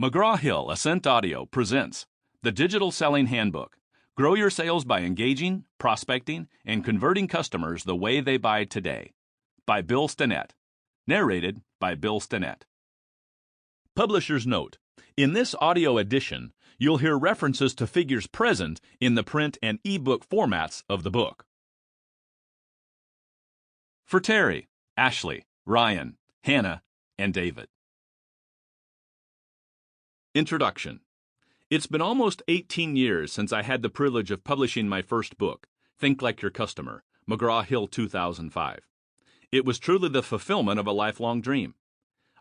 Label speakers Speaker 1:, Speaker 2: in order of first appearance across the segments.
Speaker 1: McGraw-Hill Ascent Audio presents the Digital Selling Handbook. Grow your sales by engaging, prospecting, and converting customers the way they buy today. By Bill Stinnett. Narrated by Bill Stinnett. Publisher's note. In this audio edition, you'll hear references to figures present in the print and ebook formats of the book. For Terry, Ashley, Ryan, Hannah, and David. Introduction. It's been almost 18 years since I had the privilege of publishing my first book, Think Like Your Customer, McGraw-Hill 2005. It was truly the fulfillment of a lifelong dream.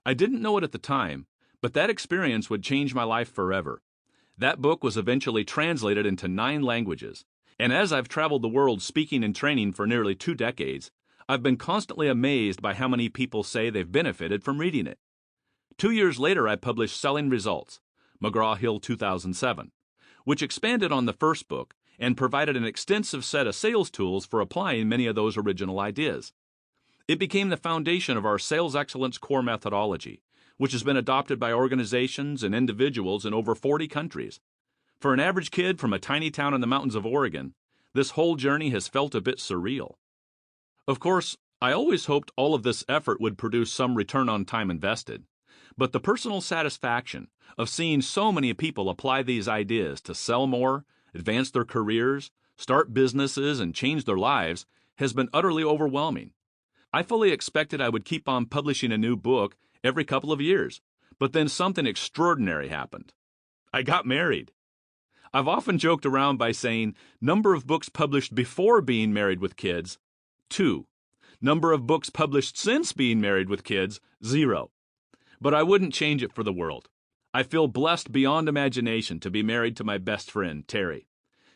Speaker 1: I didn't know it at the time, but that experience would change my life forever. That book was eventually translated into 9 languages, and as I've traveled the world speaking and training for nearly 2 decades, I've been constantly amazed by how many people say they've benefited from reading it. 2 years later, I published Selling Results, McGraw-Hill 2007, which expanded on the first book and provided an extensive set of sales tools for applying many of those original ideas. It became the foundation of our Sales Excellence Core methodology, which has been adopted by organizations and individuals in over 40 countries. For an average kid from a tiny town in the mountains of Oregon, this whole journey has felt a bit surreal. Of course, I always hoped all of this effort would produce some return on time invested. But the personal satisfaction of seeing so many people apply these ideas to sell more, advance their careers, start businesses, and change their lives has been utterly overwhelming. I fully expected I would keep on publishing a new book every couple of years, but then something extraordinary happened. I got married. I've often joked around by saying, number of books published before being married with kids, 2. Number of books published since being married with kids, 0. But I wouldn't change it for the world. I feel blessed beyond imagination to be married to my best friend, Terry.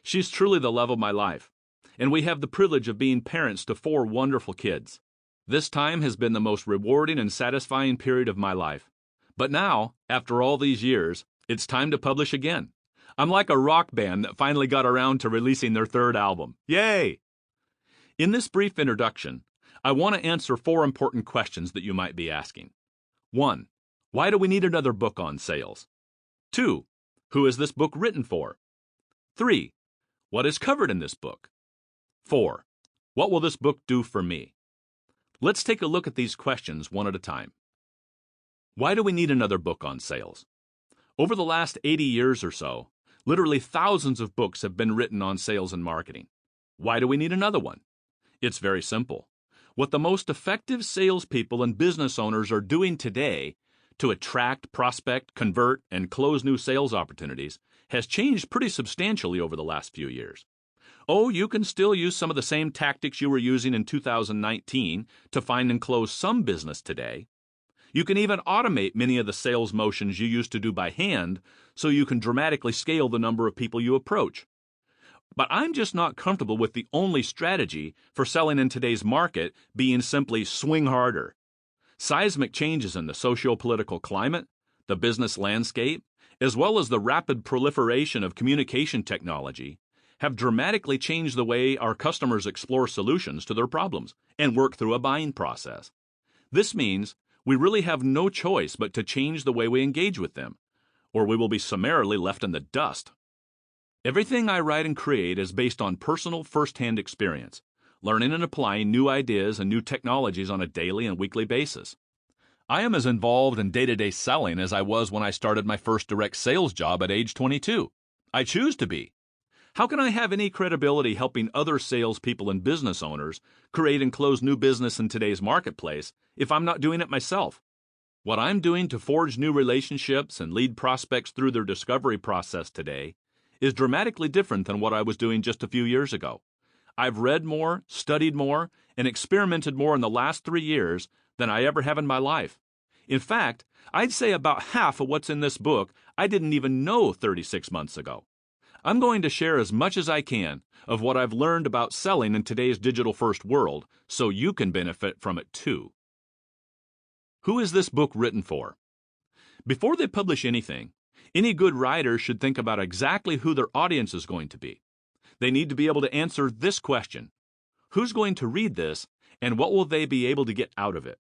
Speaker 1: She's truly the love of my life, and we have the privilege of being parents to 4 wonderful kids. This time has been the most rewarding and satisfying period of my life. But now, after all these years, it's time to publish again. I'm like a rock band that finally got around to releasing their 3rd album. Yay! In this brief introduction, I want to answer 4 important questions that you might be asking. 1. Why do we need another book on sales? 2. Who is this book written for? 3. What is covered in this book? 4. What will this book do for me? Let's take a look at these questions one at a time. Why do we need another book on sales? Over the last 80 years or so, literally thousands of books have been written on sales and marketing. Why do we need another one? It's very simple. What the most effective salespeople and business owners are doing today to attract, prospect, convert, and close new sales opportunities has changed pretty substantially over the last few years. Oh, you can still use some of the same tactics you were using in 2019 to find and close some business today. You can even automate many of the sales motions you used to do by hand so you can dramatically scale the number of people you approach. But I'm just not comfortable with the only strategy for selling in today's market being simply swing harder. Seismic changes in the socio-political climate, the business landscape, as well as the rapid proliferation of communication technology have dramatically changed the way our customers explore solutions to their problems and work through a buying process. This means we really have no choice but to change the way we engage with them, or we will be summarily left in the dust. Everything I write and create is based on personal first-hand experience, learning and applying new ideas and new technologies on a daily and weekly basis. I am as involved in day-to-day selling as I was when I started my first direct sales job at age 22. I choose to be. How can I have any credibility helping other salespeople and business owners create and close new business in today's marketplace if I'm not doing it myself? What I'm doing to forge new relationships and lead prospects through their discovery process today is dramatically different than what I was doing just a few years ago. I've read more, studied more, and experimented more in the last 3 years than I ever have in my life. In fact, I'd say about half of what's in this book I didn't even know 36 months ago. I'm going to share as much as I can of what I've learned about selling in today's digital-first world so you can benefit from it too. Who is this book written for? Before they publish anything, any good writer should think about exactly who their audience is going to be. They need to be able to answer this question: who's going to read this, and what will they be able to get out of it?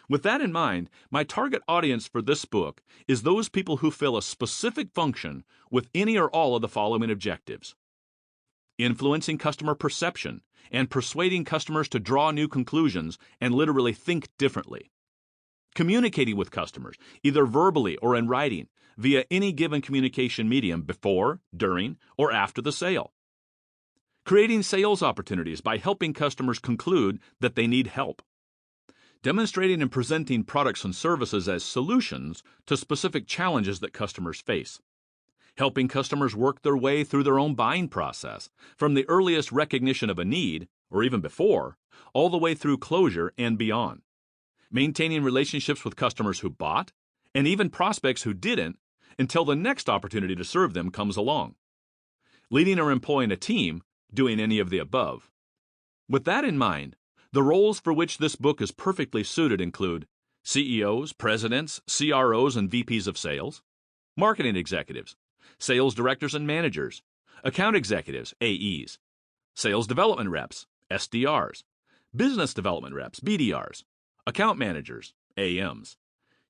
Speaker 1: With that in mind, my target audience for this book is those people who fill a specific function with any or all of the following objectives: influencing customer perception and persuading customers to draw new conclusions and literally think differently; communicating with customers, either verbally or in writing, via any given communication medium before, during, or after the sale; creating sales opportunities by helping customers conclude that they need help; demonstrating and presenting products and services as solutions to specific challenges that customers face; helping customers work their way through their own buying process, from the earliest recognition of a need, or even before, all the way through closure and beyond; maintaining relationships with customers who bought, and even prospects who didn't, until the next opportunity to serve them comes along; leading or employing a team, doing any of the above. With that in mind, the roles for which this book is perfectly suited include CEOs, presidents, CROs, and VPs of sales; marketing executives; sales directors and managers; account executives, AEs; sales development reps, SDRs; business development reps, BDRs; account managers, AMs;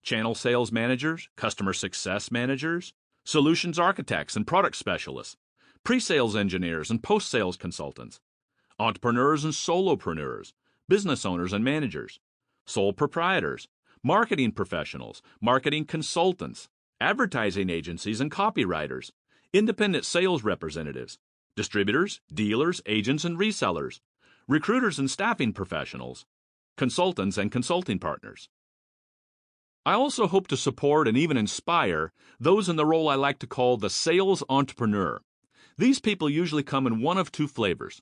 Speaker 1: channel sales managers, customer success managers; solutions architects and product specialists; pre-sales engineers and post-sales consultants; entrepreneurs and solopreneurs; business owners and managers; sole proprietors; marketing professionals, marketing consultants; advertising agencies and copywriters; independent sales representatives; distributors, dealers, agents, and resellers; recruiters and staffing professionals; consultants and consulting partners. I also hope to support and even inspire those in the role I like to call the sales entrepreneur. These people usually come in one of two flavors.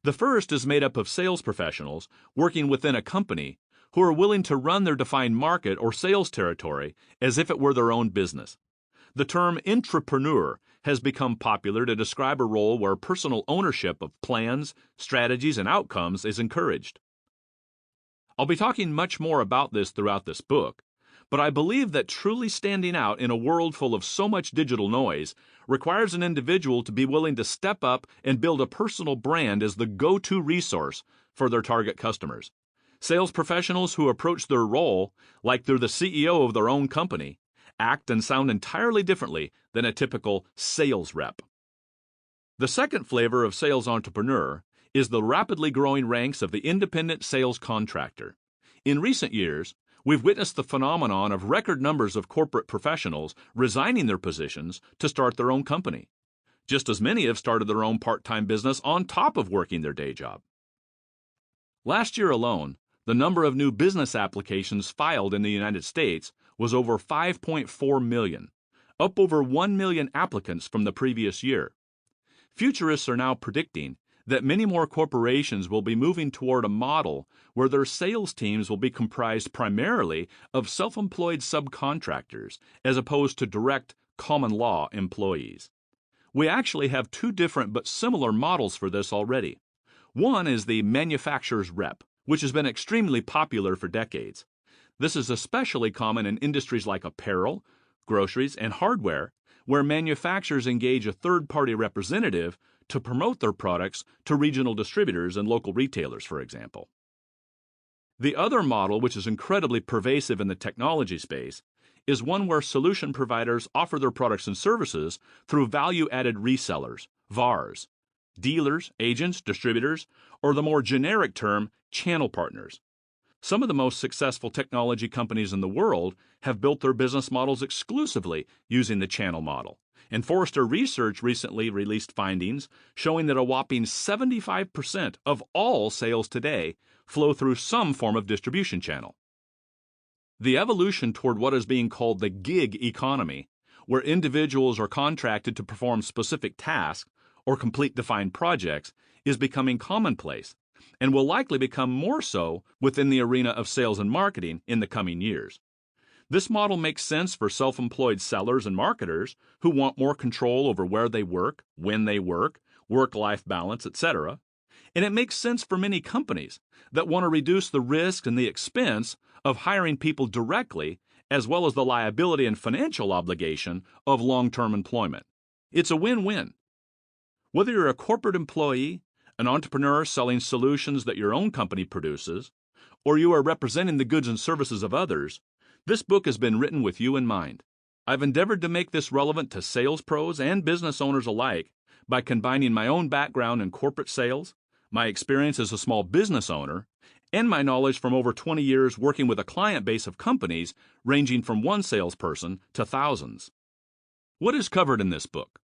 Speaker 1: The first is made up of sales professionals working within a company who are willing to run their defined market or sales territory as if it were their own business. The term intrapreneur has become popular to describe a role where personal ownership of plans, strategies, and outcomes is encouraged. I'll be talking much more about this throughout this book, but I believe that truly standing out in a world full of so much digital noise requires an individual to be willing to step up and build a personal brand as the go-to resource for their target customers. Sales professionals who approach their role like they're the CEO of their own company act and sound entirely differently than a typical sales rep. The second flavor of sales entrepreneur is the rapidly growing ranks of the independent sales contractor. In recent years, we've witnessed the phenomenon of record numbers of corporate professionals resigning their positions to start their own company. Just as many have started their own part-time business on top of working their day job. Last year alone, the number of new business applications filed in the United States was over 5.4 million, up over 1 million applicants from the previous year. Futurists are now predicting that many more corporations will be moving toward a model where their sales teams will be comprised primarily of self-employed subcontractors as opposed to direct common law employees. We actually have two different but similar models for this already. One is the manufacturer's rep, which has been extremely popular for decades. This is especially common in industries like apparel, groceries, and hardware, where manufacturers engage a third-party representative to promote their products to regional distributors and local retailers, for example. The other model, which is incredibly pervasive in the technology space, is one where solution providers offer their products and services through value-added resellers, VARs, dealers, agents, distributors, or the more generic term, channel partners. Some of the most successful technology companies in the world have built their business models exclusively using the channel model. And Forrester Research recently released findings showing that a whopping 75% of all sales today flow through some form of distribution channel. The evolution toward what is being called the gig economy, where individuals are contracted to perform specific tasks or complete defined projects, is becoming commonplace and will likely become more so within the arena of sales and marketing in the coming years. This model makes sense for self-employed sellers and marketers who want more control over where they work, when they work, work-life balance, etc. And it makes sense for many companies that want to reduce the risk and the expense of hiring people directly, as well as the liability and financial obligation of long-term employment. It's a win-win. Whether you're a corporate employee, an entrepreneur selling solutions that your own company produces, or you are representing the goods and services of others, this book has been written with you in mind. I've endeavored to make this relevant to sales pros and business owners alike by combining my own background in corporate sales, my experience as a small business owner, and my knowledge from over 20 years working with a client base of companies ranging from one salesperson to thousands. What is covered in this book?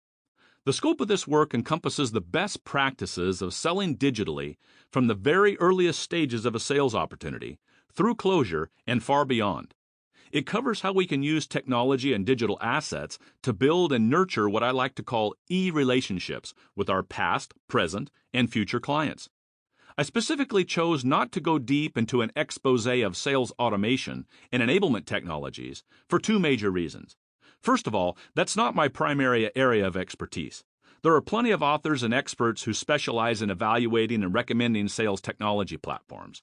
Speaker 1: The scope of this work encompasses the best practices of selling digitally from the very earliest stages of a sales opportunity through closure and far beyond. It covers how we can use technology and digital assets to build and nurture what I like to call e-relationships with our past, present, and future clients. I specifically chose not to go deep into an expose of sales automation and enablement technologies for two major reasons. First of all, that's not my primary area of expertise. There are plenty of authors and experts who specialize in evaluating and recommending sales technology platforms.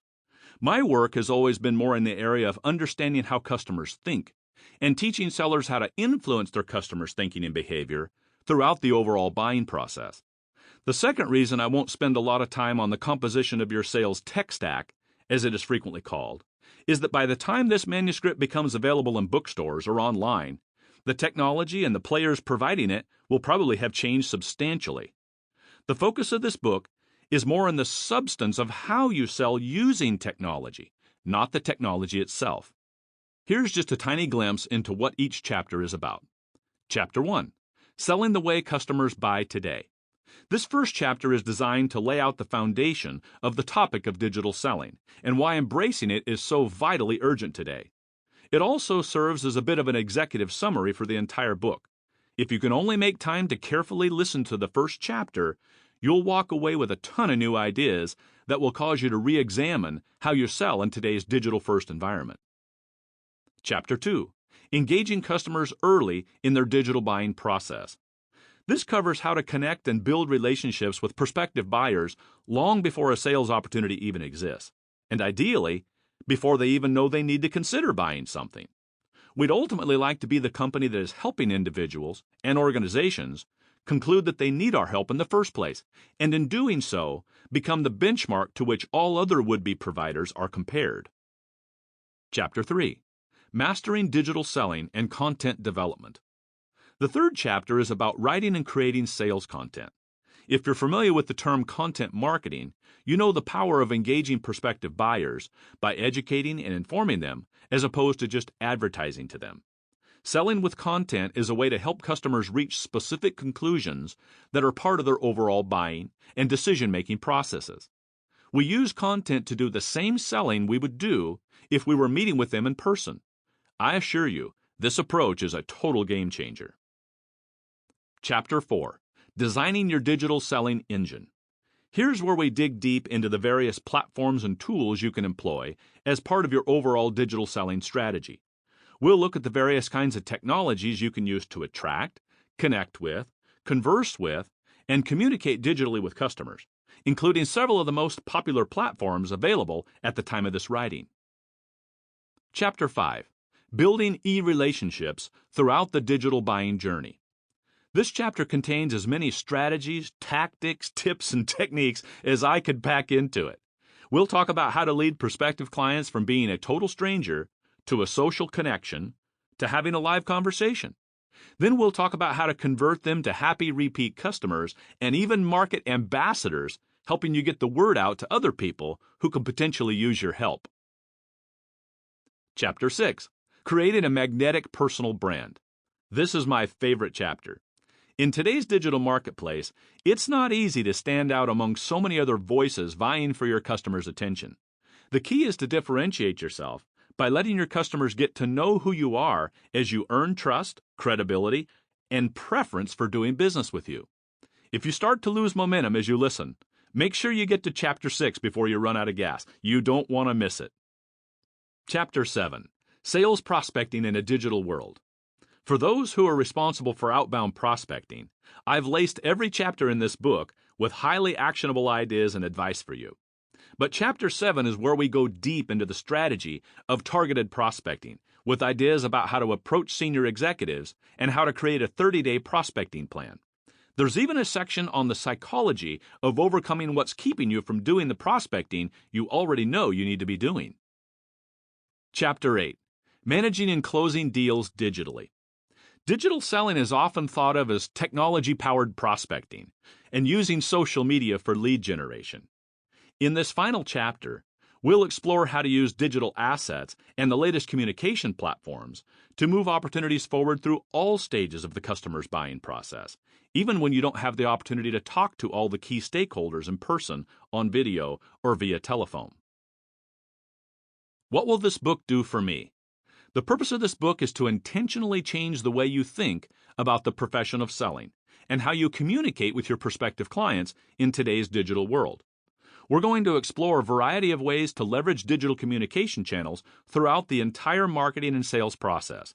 Speaker 1: My work has always been more in the area of understanding how customers think and teaching sellers how to influence their customers' thinking and behavior throughout the overall buying process. The second reason I won't spend a lot of time on the composition of your sales tech stack, as it is frequently called, is that by the time this manuscript becomes available in bookstores or online, the technology and the players providing it will probably have changed substantially. The focus of this book is more in the substance of how you sell using technology, not the technology itself. Here's just a tiny glimpse into what each chapter is about. Chapter 1. Selling the way customers buy today. This first chapter is designed to lay out the foundation of the topic of digital selling and why embracing it is so vitally urgent today. It also serves as a bit of an executive summary for the entire book. If you can only make time to carefully listen to the first chapter, you'll walk away with a ton of new ideas that will cause you to re-examine how you sell in today's digital-first environment. Chapter 2. Engaging customers early in their digital buying process. This covers how to connect and build relationships with prospective buyers long before a sales opportunity even exists, and ideally, before they even know they need to consider buying something. We'd ultimately like to be the company that is helping individuals and organizations conclude that they need our help in the first place, and in doing so, become the benchmark to which all other would-be providers are compared. Chapter 3. Mastering Digital Selling and Content Development. The third chapter is about writing and creating sales content. If you're familiar with the term content marketing, you know the power of engaging prospective buyers by educating and informing them as opposed to just advertising to them. Selling with content is a way to help customers reach specific conclusions that are part of their overall buying and decision-making processes. We use content to do the same selling we would do if we were meeting with them in person. I assure you, this approach is a total game changer. Chapter 4. Designing Your Digital Selling Engine. Here's where we dig deep into the various platforms and tools you can employ as part of your overall digital selling strategy. We'll look at the various kinds of technologies you can use to attract, connect with, converse with, and communicate digitally with customers, including several of the most popular platforms available at the time of this writing. Chapter 5. Building e-relationships throughout the digital buying journey. This chapter contains as many strategies, tactics, tips, and techniques as I could pack into it. We'll talk about how to lead prospective clients from being a total stranger to a social connection to having a live conversation. Then we'll talk about how to convert them to happy repeat customers and even market ambassadors, helping you get the word out to other people who can potentially use your help. Chapter 6. Creating a magnetic personal brand. This is my favorite chapter. In today's digital marketplace, it's not easy to stand out among so many other voices vying for your customers' attention. The key is to differentiate yourself by letting your customers get to know who you are as you earn trust, credibility, and preference for doing business with you. If you start to lose momentum as you listen, make sure you get to Chapter 6 before you run out of gas. You don't want to miss it. Chapter 7. Sales Prospecting in a Digital World. For those who are responsible for outbound prospecting, I've laced every chapter in this book with highly actionable ideas and advice for you. But Chapter 7 is where we go deep into the strategy of targeted prospecting, with ideas about how to approach senior executives and how to create a 30-day prospecting plan. There's even a section on the psychology of overcoming what's keeping you from doing the prospecting you already know you need to be doing. Chapter 8. Managing and Closing Deals Digitally. Digital selling is often thought of as technology-powered prospecting and using social media for lead generation. In this final chapter, we'll explore how to use digital assets and the latest communication platforms to move opportunities forward through all stages of the customer's buying process, even when you don't have the opportunity to talk to all the key stakeholders in person, on video, or via telephone. What will this book do for me? The purpose of this book is to intentionally change the way you think about the profession of selling and how you communicate with your prospective clients in today's digital world. We're going to explore a variety of ways to leverage digital communication channels throughout the entire marketing and sales process.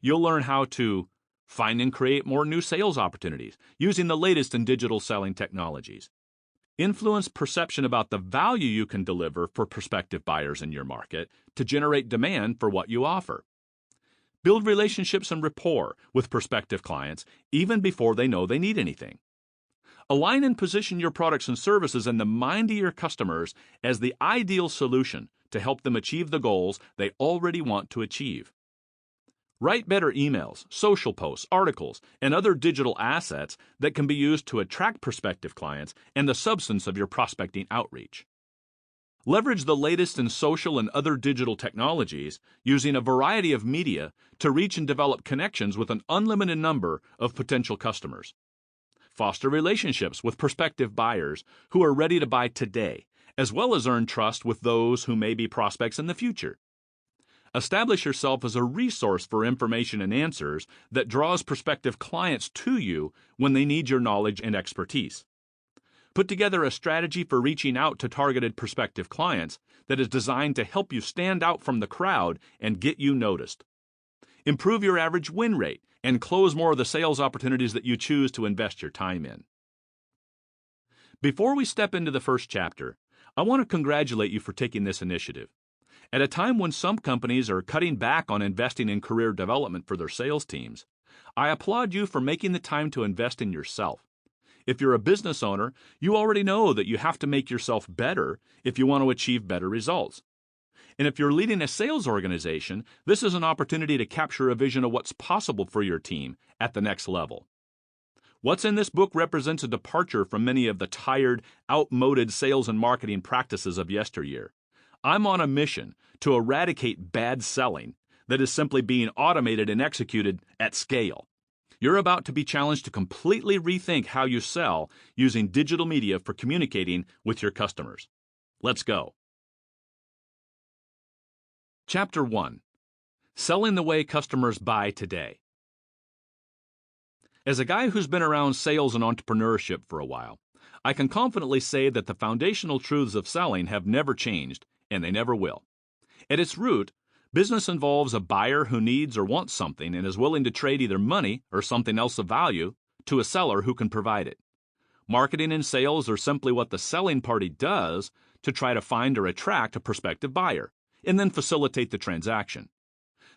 Speaker 1: You'll learn how to find and create more new sales opportunities using the latest in digital selling technologies. Influence perception about the value you can deliver for prospective buyers in your market to generate demand for what you offer. Build relationships and rapport with prospective clients even before they know they need anything. Align and position your products and services in the mind of your customers as the ideal solution to help them achieve the goals they already want to achieve. Write better emails, social posts, articles, and other digital assets that can be used to attract prospective clients and the substance of your prospecting outreach. Leverage the latest in social and other digital technologies using a variety of media to reach and develop connections with an unlimited number of potential customers. Foster relationships with prospective buyers who are ready to buy today, as well as earn trust with those who may be prospects in the future. Establish yourself as a resource for information and answers that draws prospective clients to you when they need your knowledge and expertise. Put together a strategy for reaching out to targeted prospective clients that is designed to help you stand out from the crowd and get you noticed. Improve your average win rate and close more of the sales opportunities that you choose to invest your time in. Before we step into the first chapter, I want to congratulate you for taking this initiative. At a time when some companies are cutting back on investing in career development for their sales teams, I applaud you for making the time to invest in yourself. If you're a business owner, you already know that you have to make yourself better if you want to achieve better results. And if you're leading a sales organization, this is an opportunity to capture a vision of what's possible for your team at the next level. What's in this book represents a departure from many of the tired, outmoded sales and marketing practices of yesteryear. I'm on a mission to eradicate bad selling that is simply being automated and executed at scale. You're about to be challenged to completely rethink how you sell using digital media for communicating with your customers. Let's go. Chapter 1. Selling the Way Customers Buy Today. As a guy who's been around sales and entrepreneurship for a while, I can confidently say that the foundational truths of selling have never changed, and they never will. At its root, business involves a buyer who needs or wants something and is willing to trade either money or something else of value to a seller who can provide it. Marketing and sales are simply what the selling party does to try to find or attract a prospective buyer, and then facilitate the transaction.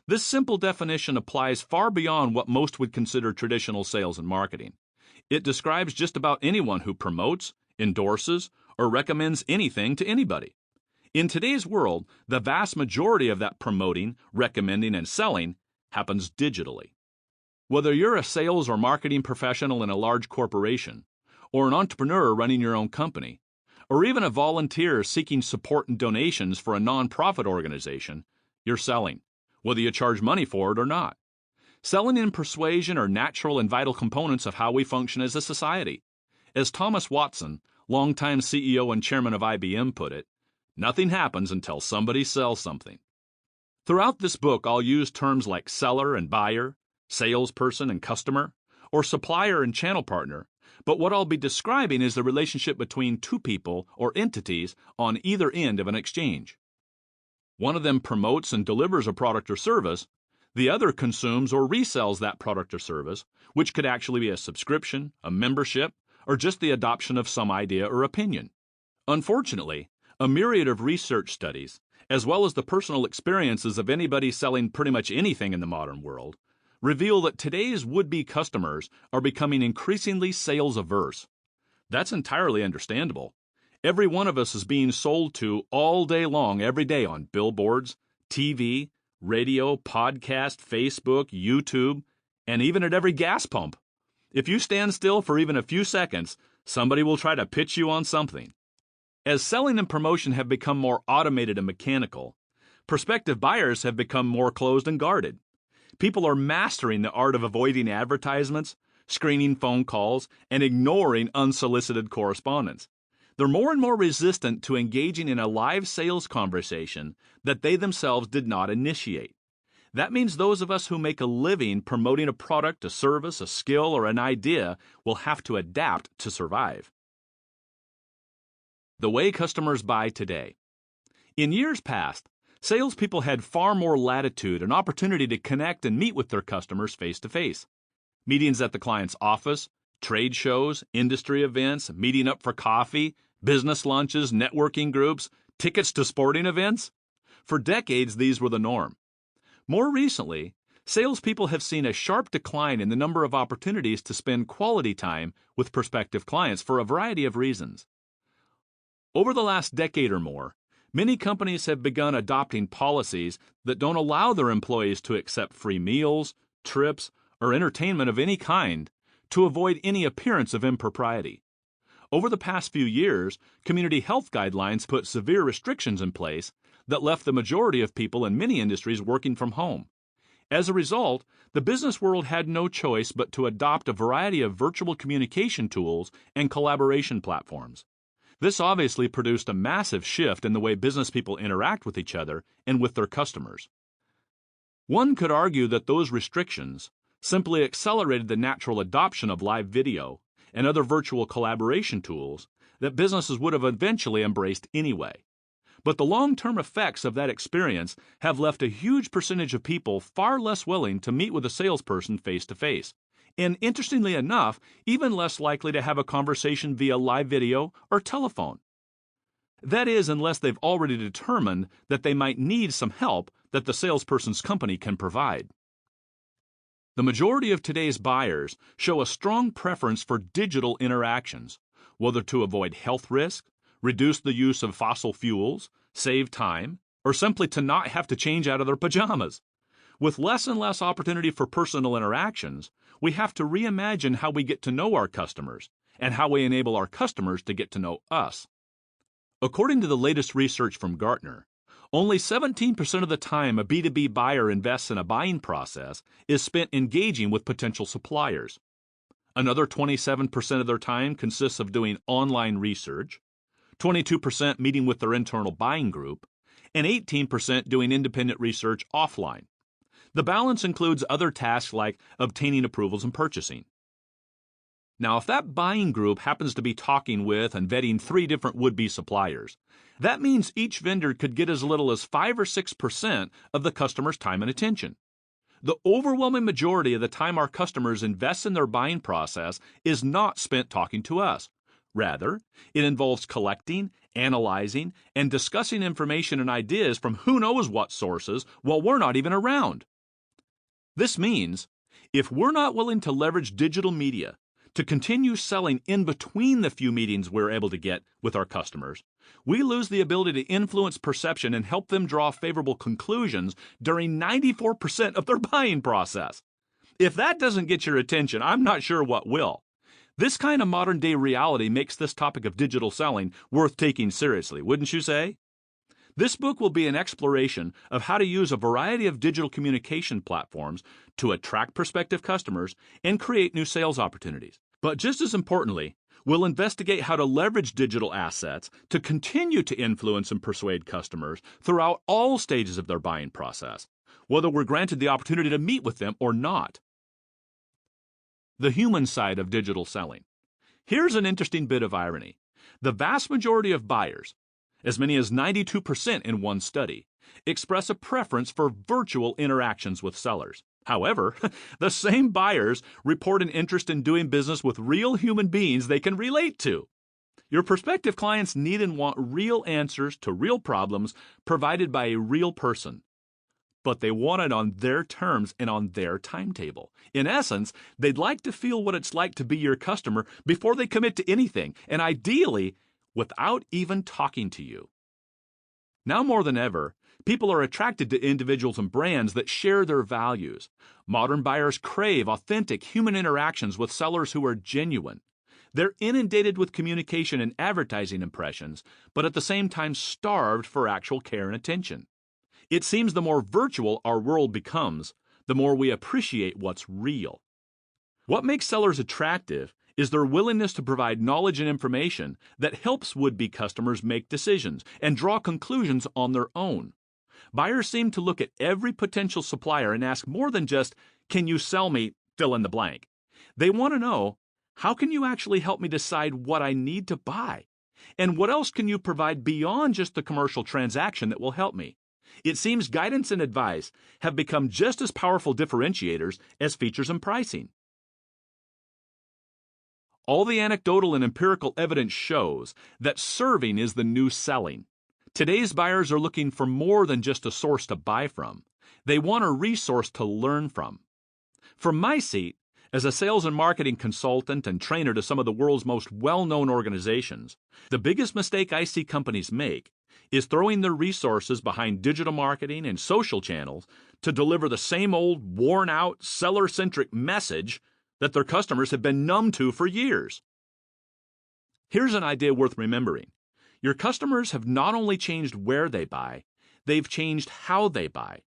Speaker 1: This simple definition applies far beyond what most would consider traditional sales and marketing. It describes just about anyone who promotes, endorses, or recommends anything to anybody. In today's world, the vast majority of that promoting, recommending, and selling happens digitally. Whether you're a sales or marketing professional in a large corporation, or an entrepreneur running your own company, or even a volunteer seeking support and donations for a nonprofit organization, you're selling, whether you charge money for it or not. Selling and persuasion are natural and vital components of how we function as a society. As Thomas Watson, longtime CEO and chairman of IBM, put it, nothing happens until somebody sells something. Throughout this book, I'll use terms like seller and buyer, salesperson and customer, or supplier and channel partner, but what I'll be describing is the relationship between two people or entities on either end of an exchange. One of them promotes and delivers a product or service, the other consumes or resells that product or service, which could actually be a subscription, a membership, or just the adoption of some idea or opinion. Unfortunately, a myriad of research studies, as well as the personal experiences of anybody selling pretty much anything in the modern world, reveal that today's would-be customers are becoming increasingly sales-averse. That's entirely understandable. Every one of us is being sold to all day long, every day on billboards, TV, radio, podcast, Facebook, YouTube, and even at every gas pump. If you stand still for even a few seconds, somebody will try to pitch you on something. As selling and promotion have become more automated and mechanical, prospective buyers have become more closed and guarded. People are mastering the art of avoiding advertisements, screening phone calls, and ignoring unsolicited correspondence. They're more and more resistant to engaging in a live sales conversation that they themselves did not initiate. That means those of us who make a living promoting a product, a service, a skill, or an idea will have to adapt to survive. The way customers buy today. In years past, salespeople had far more latitude and opportunity to connect and meet with their customers face-to-face. Meetings at the client's office, trade shows, industry events, meeting up for coffee, business lunches, networking groups, tickets to sporting events. For decades, these were the norm. More recently, salespeople have seen a sharp decline in the number of opportunities to spend quality time with prospective clients for a variety of reasons. Over the last decade or more, many companies have begun adopting policies that don't allow their employees to accept free meals, trips, or entertainment of any kind to avoid any appearance of impropriety. Over the past few years, community health guidelines put severe restrictions in place that left the majority of people in many industries working from home. As a result, the business world had no choice but to adopt a variety of virtual communication tools and collaboration platforms. This obviously produced a massive shift in the way business people interact with each other and with their customers. One could argue that those restrictions simply accelerated the natural adoption of live video and other virtual collaboration tools that businesses would have eventually embraced anyway. But the long-term effects of that experience have left a huge percentage of people far less willing to meet with a salesperson face-to-face, and interestingly enough, even less likely to have a conversation via live video or telephone. That is, unless they've already determined that they might need some help that the salesperson's company can provide. The majority of today's buyers show a strong preference for digital interactions, whether to avoid health risk, reduce the use of fossil fuels, save time, or simply to not have to change out of their pajamas. With less and less opportunity for personal interactions, we have to reimagine how we get to know our customers and how we enable our customers to get to know us. According to the latest research from Gartner, only 17% of the time a B2B buyer invests in a buying process is spent engaging with potential suppliers. Another 27% of their time consists of doing online research, 22% meeting with their internal buying group, and 18% doing independent research offline. The balance includes other tasks like obtaining approvals and purchasing. Now, if that buying group happens to be talking with and vetting 3 different would-be suppliers, that means each vendor could get as little as 5 or 6% of the customer's time and attention. The overwhelming majority of the time our customers invest in their buying process is not spent talking to us. Rather, it involves collecting, analyzing, and discussing information and ideas from who knows what sources while we're not even around. This means, if we're not willing to leverage digital media to continue selling in between the few meetings we're able to get with our customers, we lose the ability to influence perception and help them draw favorable conclusions during 94% of their buying process. If that doesn't get your attention, I'm not sure what will. This kind of modern-day reality makes this topic of digital selling worth taking seriously, wouldn't you say? This book will be an exploration of how to use a variety of digital communication platforms to attract prospective customers and create new sales opportunities. But just as importantly, we'll investigate how to leverage digital assets to continue to influence and persuade customers throughout all stages of their buying process, whether we're granted the opportunity to meet with them or not. The human side of digital selling. Here's an interesting bit of irony. The vast majority of buyers, as many as 92% in one study, express a preference for virtual interactions with sellers. However, the same buyers report an interest in doing business with real human beings they can relate to. Your prospective clients need and want real answers to real problems provided by a real person. But they want it on their terms and on their timetable. In essence, they'd like to feel what it's like to be your customer before they commit to anything, and ideally, without even talking to you. Now more than ever, People are attracted to individuals and brands that share their values. Modern buyers crave authentic human interactions with sellers who are genuine. They're inundated with communication and advertising impressions, but at the same time starved for actual care and attention. It seems the more virtual our world becomes, the more we appreciate what's real. What makes sellers attractive is their willingness to provide knowledge and information that helps would-be customers make decisions and draw conclusions on their own. Buyers seem to look at every potential supplier and ask more than just, "Can you sell me fill in the blank?" They want to know, "How can you actually help me decide what I need to buy? And what else can you provide beyond just the commercial transaction that will help me?" It seems guidance and advice have become just as powerful differentiators as features and pricing. All the anecdotal and empirical evidence shows that serving is the new selling. Today's buyers are looking for more than just a source to buy from. They want a resource to learn from. From my seat, as a sales and marketing consultant and trainer to some of the world's most well-known organizations, the biggest mistake I see companies make is throwing their resources behind digital marketing and social channels to deliver the same old, worn-out, seller-centric message that their customers have been numb to for years. Here's an idea worth remembering. Your customers have not only changed where they buy, they've changed how they buy.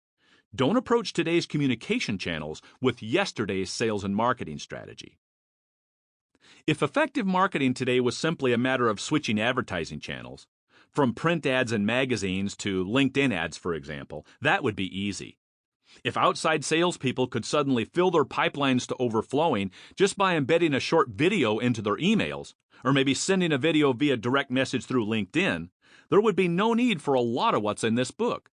Speaker 1: Don't approach today's communication channels with yesterday's sales and marketing strategy. If effective marketing today was simply a matter of switching advertising channels, from print ads in magazines to LinkedIn ads, for example, that would be easy. If outside salespeople could suddenly fill their pipelines to overflowing just by embedding a short video into their emails, or maybe sending a video via direct message through LinkedIn, there would be no need for a lot of what's in this book.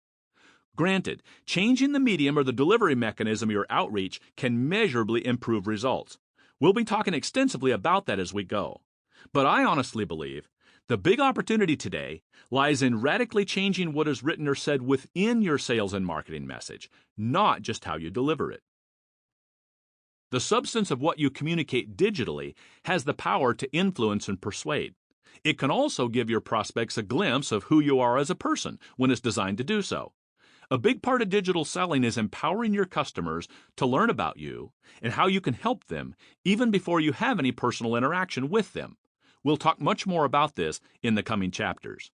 Speaker 1: Granted, changing the medium or the delivery mechanism of your outreach can measurably improve results. We'll be talking extensively about that as we go. But I honestly believe the big opportunity today lies in radically changing what is written or said within your sales and marketing message, not just how you deliver it. The substance of what you communicate digitally has the power to influence and persuade. It can also give your prospects a glimpse of who you are as a person when it's designed to do so. A big part of digital selling is empowering your customers to learn about you and how you can help them even before you have any personal interaction with them. We'll talk much more about this in the coming chapters.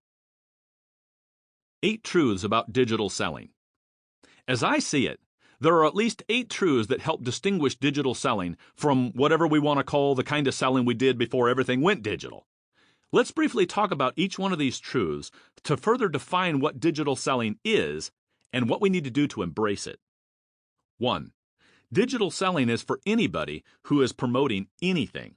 Speaker 1: 8 truths about digital selling. As I see it, there are at least 8 truths that help distinguish digital selling from whatever we want to call the kind of selling we did before everything went digital. Let's briefly talk about each one of these truths to further define what digital selling is and what we need to do to embrace it. 1. Digital selling is for anybody who is promoting anything.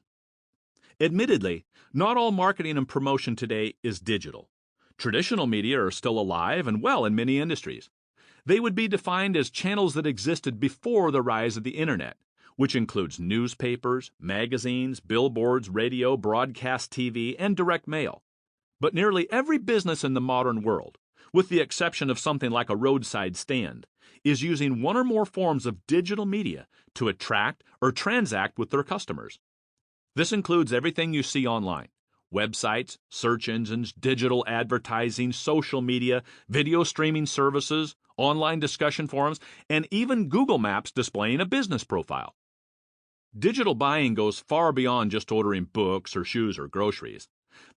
Speaker 1: Admittedly, not all marketing and promotion today is digital. Traditional media are still alive and well in many industries. They would be defined as channels that existed before the rise of the Internet, which includes newspapers, magazines, billboards, radio, broadcast TV, and direct mail. But nearly every business in the modern world, with the exception of something like a roadside stand, is using one or more forms of digital media to attract or transact with their customers. This includes everything you see online: websites, search engines, digital advertising, social media, video streaming services, online discussion forums, and even Google Maps displaying a business profile. Digital buying goes far beyond just ordering books or shoes or groceries.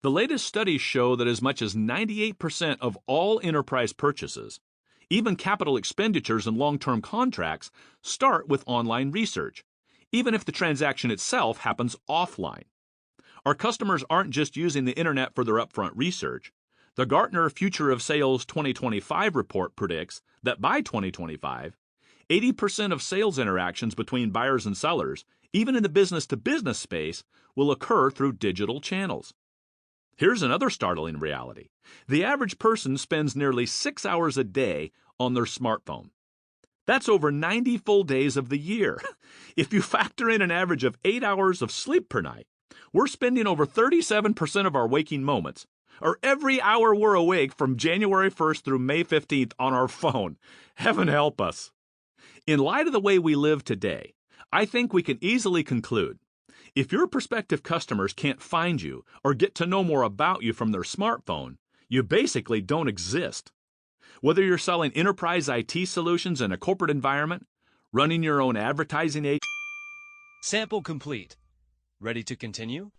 Speaker 1: The latest studies show that as much as 98% of all enterprise purchases, even capital expenditures and long-term contracts, start with online research, even if the transaction itself happens offline. Our customers aren't just using the internet for their upfront research. The Gartner Future of Sales 2025 report predicts that by 2025, 80% of sales interactions between buyers and sellers, even in the business-to-business space, will occur through digital channels. Here's another startling reality. The average person spends nearly 6 hours a day on their smartphone. That's over 90 full days of the year. If you factor in an average of 8 hours of sleep per night, we're spending over 37% of our waking moments, or every hour we're awake from January 1st through May 15th on our phone. Heaven help us. In light of the way we live today, I think we can easily conclude, if your prospective customers can't find you or get to know more about you from their smartphone, you basically don't exist. Whether you're selling enterprise IT solutions in a corporate environment, running your own advertising agency.
Speaker 2: Sample complete. Ready to continue?